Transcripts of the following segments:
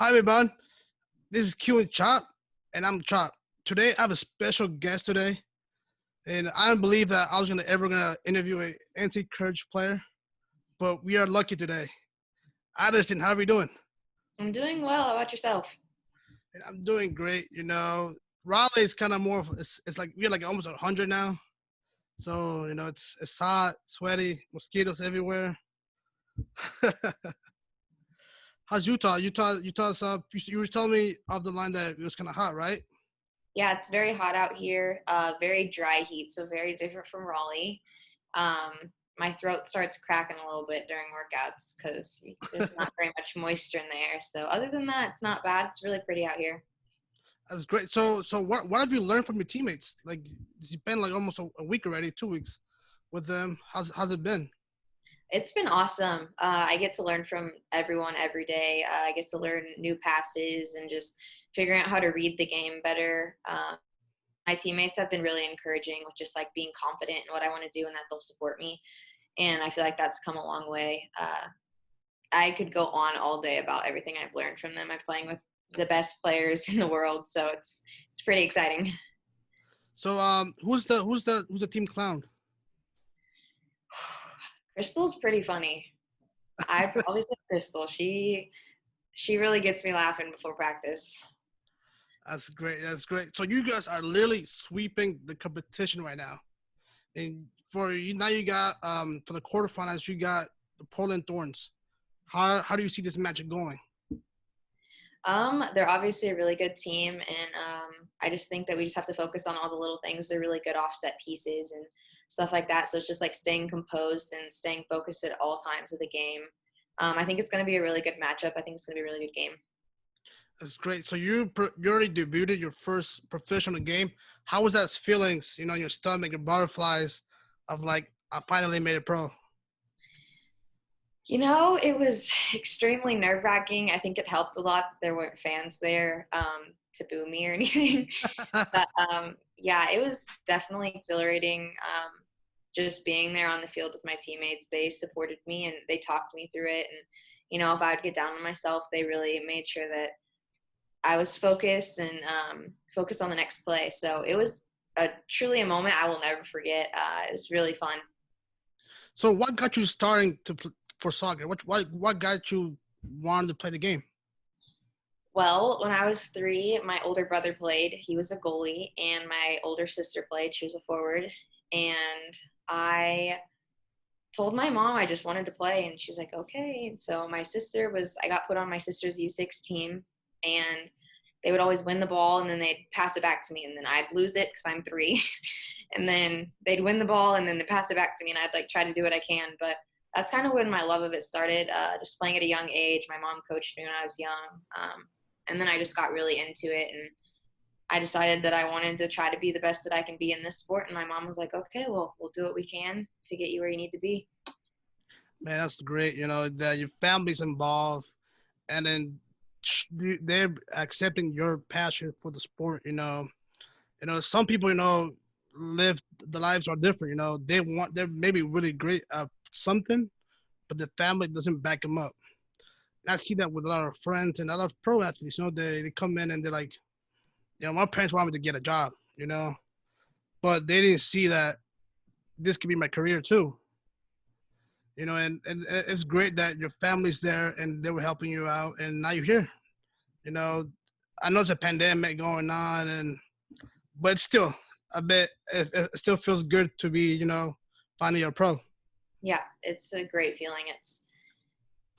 Hi, everyone. This is Q and Chop, and I'm Chop. Today, I have a special guest today, and I don't believe that I was gonna interview a anti-courage player, but we are lucky today. Addisyn, how are we doing? I'm doing well. How about yourself? And I'm doing great. Raleigh is kind of more. It's like we're like almost 100 now, so it's hot, sweaty, mosquitoes everywhere. How's Utah? Utah's up. You were telling me off the line that it was kind of hot, right? Yeah, it's very hot out here. Very dry heat, so very different from Raleigh. Um, my throat starts cracking a little bit during workouts because there's not very much moisture in the air. So other than that, it's not bad. It's really pretty out here. That's great. So what have you learned from your teammates? Like it's been like almost a week already, 2 weeks with them. How's it been? It's been awesome. I get to learn from everyone every day. I get to learn new passes and just figuring out how to read the game better. My teammates have been really encouraging with just like being confident in what I want to do and that they'll support me. And I feel like that's come a long way. I could go on all day about everything I've learned from them. I'm playing with the best players in the world, so it's pretty exciting. So who's the team clown? Crystal's pretty funny. I'd probably say Crystal. She really gets me laughing before practice. That's great. That's great. So you guys are literally sweeping the competition right now. And for you now, you got for the quarterfinals, you got the Portland Thorns. How do you see this match going? They're obviously a really good team, and I just think that we just have to focus on all the little things. They're really good offset pieces and stuff like that. So it's just like staying composed and staying focused at all times of the game. I think it's going to be a really good matchup. I think it's going to be a really good game. That's great. So you already debuted your first professional game. How was that feelings? In your stomach, your butterflies, of like I finally made it pro. It was extremely nerve wracking. I think it helped a lot that there weren't fans there to boo me or anything. But yeah, it was definitely exhilarating. Just being there on the field with my teammates, they supported me and they talked me through it. And, if I would get down on myself, they really made sure that I was focused and focused on the next play. So it was truly a moment I will never forget. It was really fun. So what got you starting for soccer? What got you wanting to play the game? Well, when I was 3, my older brother played. He was a goalie, and my older sister played. She was a forward. And I told my mom I just wanted to play, and she's like, okay. And so I got put on my sister's U6 team, and they would always win the ball, and then they'd pass it back to me, and then I'd lose it because I'm 3. And then they'd win the ball, and then they'd pass it back to me, and I'd like try to do what I can. But that's kind of when my love of it started, just playing at a young age. My mom coached me when I was young. And then I just got really into it, and I decided that I wanted to try to be the best that I can be in this sport. And my mom was like, okay, well, we'll do what we can to get you where you need to be. Man, that's great. That your family's involved, and then they're accepting your passion for the sport. Some people live the lives are different. They're maybe really great at something, but the family doesn't back them up. And I see that with a lot of friends and a lot of pro athletes. They come in and they're like, my parents want me to get a job. But they didn't see that this could be my career too. And it's great that your family's there and they were helping you out, and now you're here. You know, I know it's a pandemic going on, but still, a bit. It still feels good to be, finally a pro. Yeah, it's a great feeling. It's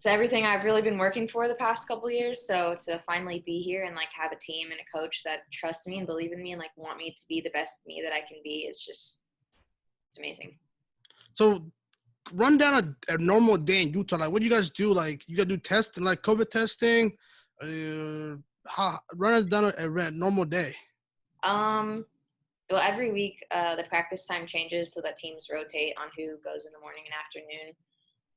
everything I've really been working for the past couple of years. So to finally be here and like have a team and a coach that trusts me and believe in me and like want me to be the best me that I can be is just it's amazing. So run down a normal day in Utah. Like, what do you guys do? Like, you gotta do testing, like COVID testing. Run it down a normal day. Um, well, every week the practice time changes so that teams rotate on who goes in the morning and afternoon.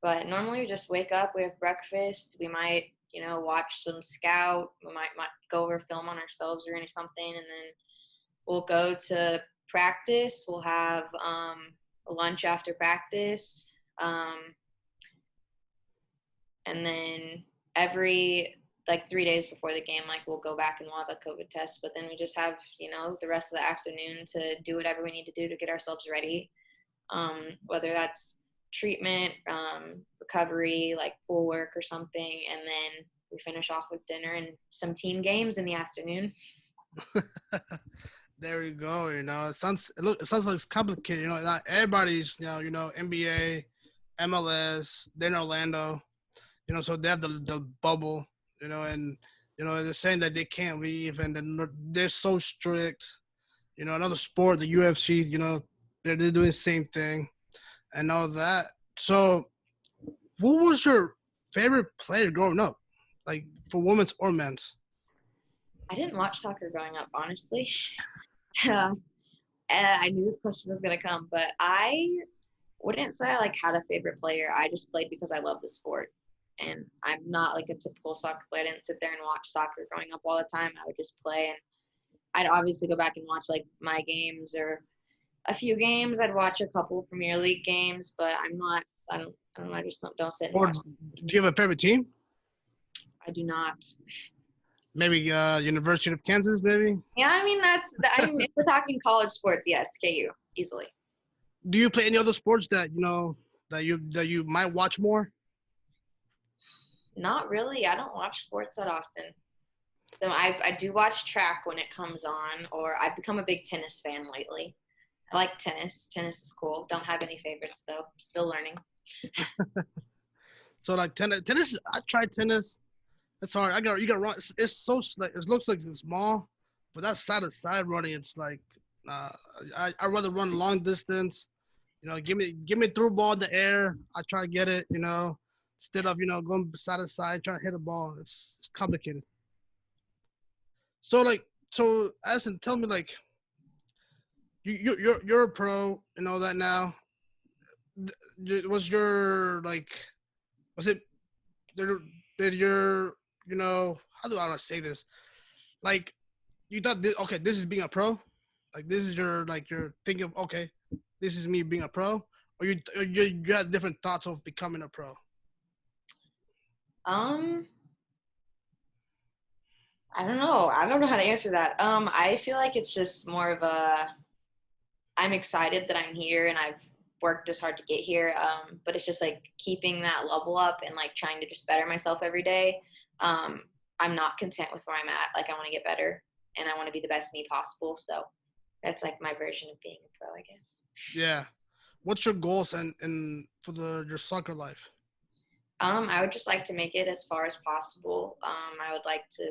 But normally we just wake up, we have breakfast, we might, watch some scout, we might go over film on ourselves or something, and then we'll go to practice. We'll have a lunch after practice, and then every like 3 days before the game, like we'll go back and we'll have a COVID test. But then we just have, the rest of the afternoon to do whatever we need to do to get ourselves ready. Whether that's treatment, recovery, like pool work or something. And then we finish off with dinner and some team games in the afternoon. There you go. It sounds like it's complicated. Not everybody's NBA, MLS. They're in Orlando. So they have the bubble. And they're saying that they can't leave, and then they're so strict. Another sport, the UFC. They're doing the same thing, and all that. So, who was your favorite player growing up, like for women's or men's? I didn't watch soccer growing up, honestly. Um, I knew this question was going to come, but I wouldn't say I like had a favorite player. I just played because I love the sport. And I'm not like a typical soccer player. I didn't sit there and watch soccer growing up all the time. I would just play, and I'd obviously go back and watch like my games or a few games. I'd watch a couple Premier League games, but I don't know. I just don't sit and Or watch. do you have a favorite team? I do not. Maybe University of Kansas, maybe. Yeah, I mean if we're talking college sports, yes, KU easily. Do you play any other sports that you might watch more? Not really. I don't watch sports that often. So I do watch track when it comes on, or I've become a big tennis fan lately. I like tennis. Tennis is cool. Don't have any favorites though. Still learning. So like tennis. I tried tennis. It's hard. You got to run. It's so like it looks like it's small, but that side to side running, it's like I rather run long distance. Give me through ball in the air. I try to get it. Instead of going side to side trying to hit a ball. It's complicated. So Addisyn, tell me like you're a pro and all that now. Was your like was it did your how do I want to say this, like you thought this is being a pro, like this is your like you're thinking of okay, this is me being a pro, or you had different thoughts of becoming a pro? Um, I don't know. I don't know how to answer that. I feel like it's just more of I'm excited that I'm here and I've worked this hard to get here. But it's just like keeping that level up and like trying to just better myself every day. I'm not content with where I'm at. Like I want to get better and I want to be the best me possible. So that's like my version of being a pro, I guess. Yeah. What's your goals and for your soccer life? I would just like to make it as far as possible. I would like to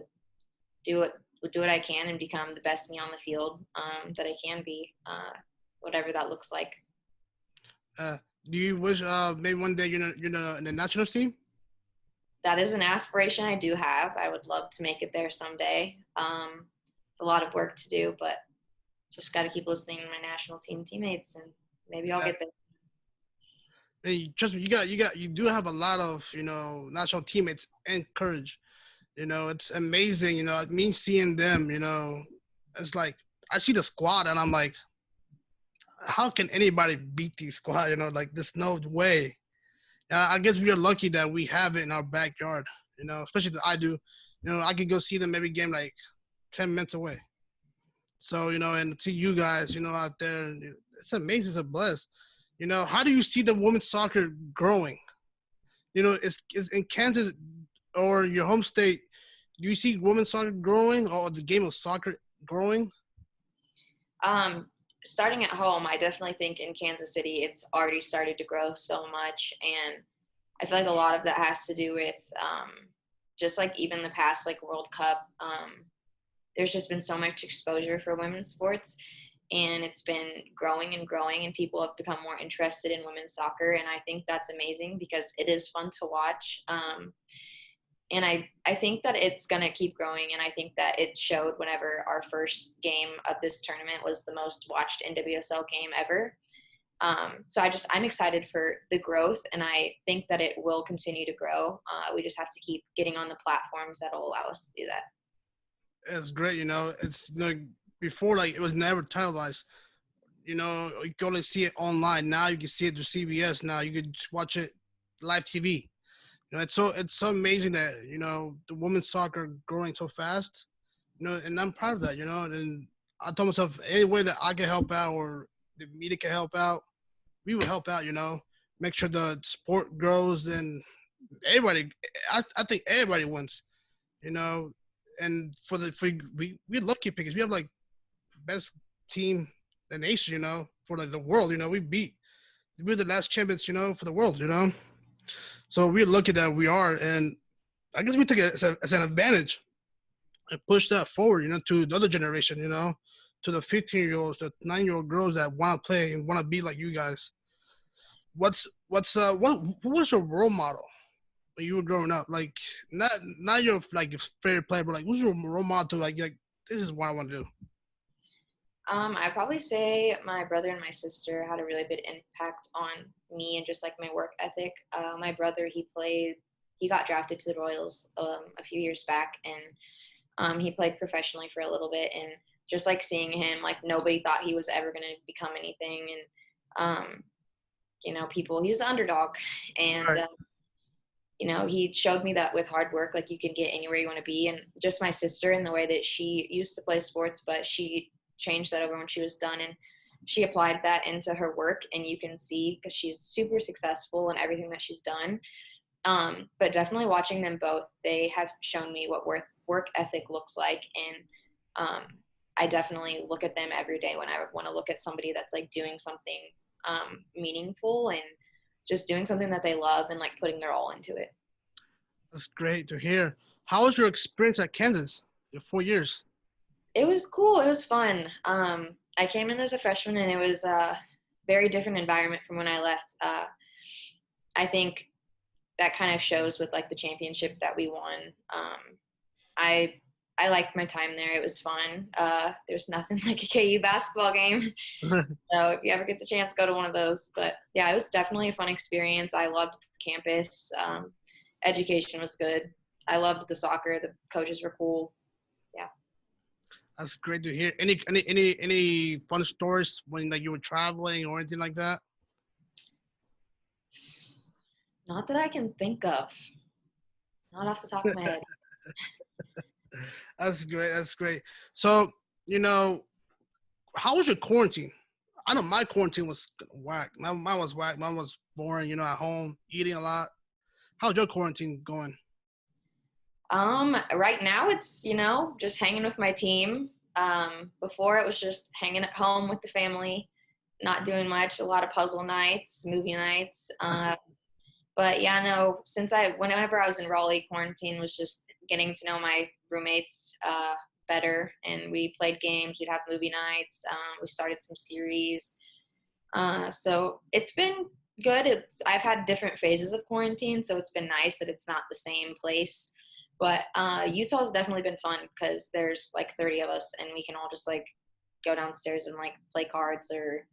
do what I can and become the best me on the field that I can be, whatever that looks like. Do you wish maybe one day you're in the national team? That is an aspiration I do have. I would love to make it there someday. A lot of work to do, but just got to keep listening to my national team teammates, and maybe I'll get there. And trust me, you do have a lot of national teammates and courage. It's amazing. Me seeing them. It's like I see the squad and I'm like, how can anybody beat these squad? Like there's no way. I guess we are lucky that we have it in our backyard. Especially that I do. I could go see them every game like 10 minutes away. So and see you guys, out there, it's amazing. It's a bless. How do you see the women's soccer growing? Is in Kansas or your home state, do you see women's soccer growing or the game of soccer growing? Starting at home, I definitely think in Kansas City, it's already started to grow so much. And I feel like a lot of that has to do with just like even the past like World Cup. There's just been so much exposure for women's sports. And it's been growing and growing, and people have become more interested in women's soccer. And I think that's amazing because it is fun to watch. And I think that it's going to keep growing. And I think that it showed whenever our first game of this tournament was the most watched NWSL game ever. So I'm excited for the growth, and I think that it will continue to grow. We just have to keep getting on the platforms that will allow us to do that. It's great. It's before, like, it was never televised. You can only see it online. Now you can see it through CBS. Now you can watch it live TV. It's so amazing that the women's soccer growing so fast. And I'm proud of that. And I told myself any way that I can help out or the media can help out, we will help out. Make sure the sport grows and everybody. I think everybody wins. You know, and for we're lucky because we have like best team in the nation. For like the world. We're the last champions. For the world. So we're lucky that we are, and I guess we took it as an advantage and push that forward, to the other generation, to the 15-year-olds, the 9-year-old girls that want to play and want to be like you guys. Who was your role model when you were growing up? Like, not your like your favorite player, but like, who's your role model to like this is what I want to do. I'd probably say my brother and my sister had a really big impact on me and just like my work ethic. My brother, he got drafted to the Royals a few years back, and he played professionally for a little bit. And just like seeing him, like nobody thought he was ever going to become anything. And he was the underdog, and Right. he showed me that with hard work, like you can get anywhere you want to be. And just my sister, in the way that she used to play sports, but she changed that over when she was done, and she applied that into her work, and you can see because she's super successful in everything that she's done. But definitely watching them both, they have shown me what work ethic looks like. And I definitely look at them every day when I want to look at somebody that's like doing something meaningful and just doing something that they love and like putting their all into it. That's great to hear. How was your experience at Kansas? Your 4 years. It was cool. It was fun. I came in as a freshman, and it was a very different environment from when I left. I think that kind of shows with like the championship that we won. I I liked my time there. It was fun. There's nothing like a KU basketball game. So if you ever get the chance, go to one of those. But yeah, it was definitely a fun experience. I loved the campus. Education was good. I loved the soccer. The coaches were cool. Yeah. That's great to hear. Any fun stories when like you were traveling or anything like that? Not that I can think of. Not off the top of my head. That's great. That's great. So, you know, how was your quarantine? I know my quarantine was whack. Mine was whack. Mine was boring, at home, eating a lot. How's your quarantine going? Right now it's, just hanging with my team. Before it was just hanging at home with the family, not doing much, a lot of puzzle nights, movie nights. But yeah, no, whenever I was in Raleigh, quarantine was just getting to know my roommates better. And we played games, we'd have movie nights. We started some series. So it's been good. I've had different phases of quarantine, so it's been nice that it's not the same place. But Utah has definitely been fun because there's like 30 of us, and we can all just like go downstairs and like play cards or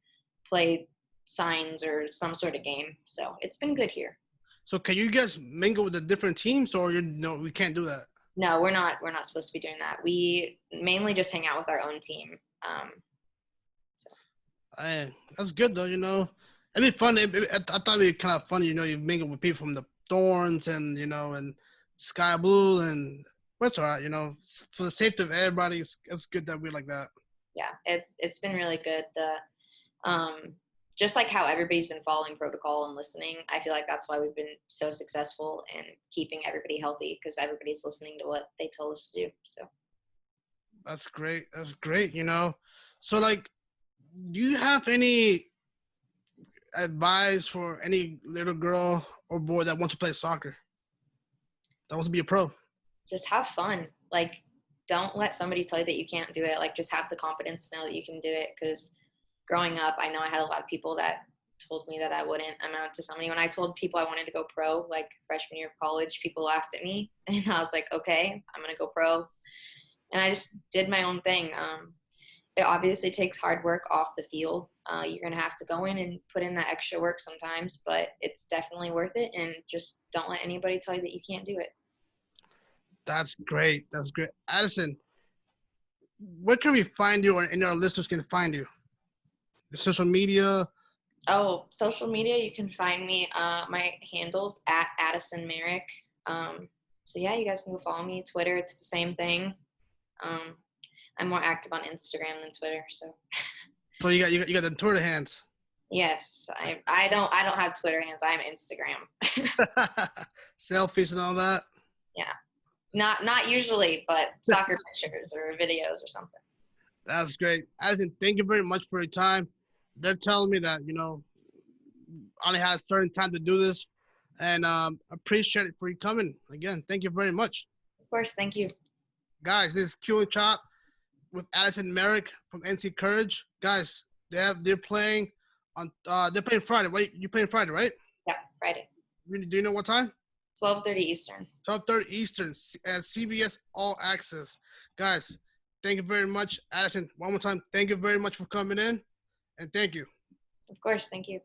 play signs or some sort of game. So it's been good here. So can you guys mingle with the different teams, or no, we can't do that? No, we're not. We're not supposed to be doing that. We mainly just hang out with our own team. So. That's good though. It'd be fun. I thought it'd be kind of funny. You mingle with people from the Thorns and and Sky Blue, and that's all right. For the safety of everybody, it's good that we're like that. Yeah, it's been really good. Just like how everybody's been following protocol and listening, I feel like that's why we've been so successful in keeping everybody healthy because everybody's listening to what they told us to do. So that's great. That's great. So like, do you have any advice for any little girl or boy that wants to play soccer, that wants to be a pro? just have fun. Like, don't let somebody tell you that you can't do it. Like, just have the confidence to know that you can do it. Because growing up, I know I had a lot of people that told me that I wouldn't amount to somebody. When I told people I wanted to go pro, like freshman year of college, people laughed at me. And I was like, okay, I'm going to go pro. And I just did my own thing. It obviously takes hard work off the field. You're going to have to go in and put in that extra work sometimes, but it's definitely worth it. And just don't let anybody tell you that you can't do it. That's great. That's great. Addisyn, where can we find you, and our listeners can find you? The social media, Oh, social media, you can find me. My handle's at Addisyn Merrick. So yeah, you guys can go follow me. Twitter, it's the same thing. Um, I'm more active on Instagram than Twitter. So So you got the Twitter hands. yes, I don't have Twitter hands. I'm Instagram. Selfies and all that. Yeah, not usually, but soccer pictures or videos or something. That's great. Addisyn, thank you very much for your time. They're telling me that, I only had a certain time to do this. And appreciate it for you coming. Again, thank you very much. Of course, thank you. Guys, this is Q and Chop with Addisyn Merrick from NC Courage. Guys, they're playing on they're playing Friday. Wait, you playing Friday, right? Yeah, Friday, Do you know what time? 12:30 Eastern. 12:30 Eastern at CBS All Access. Guys, thank you very much. Addisyn, one more time, thank you very much for coming in, and thank you. Of course, thank you.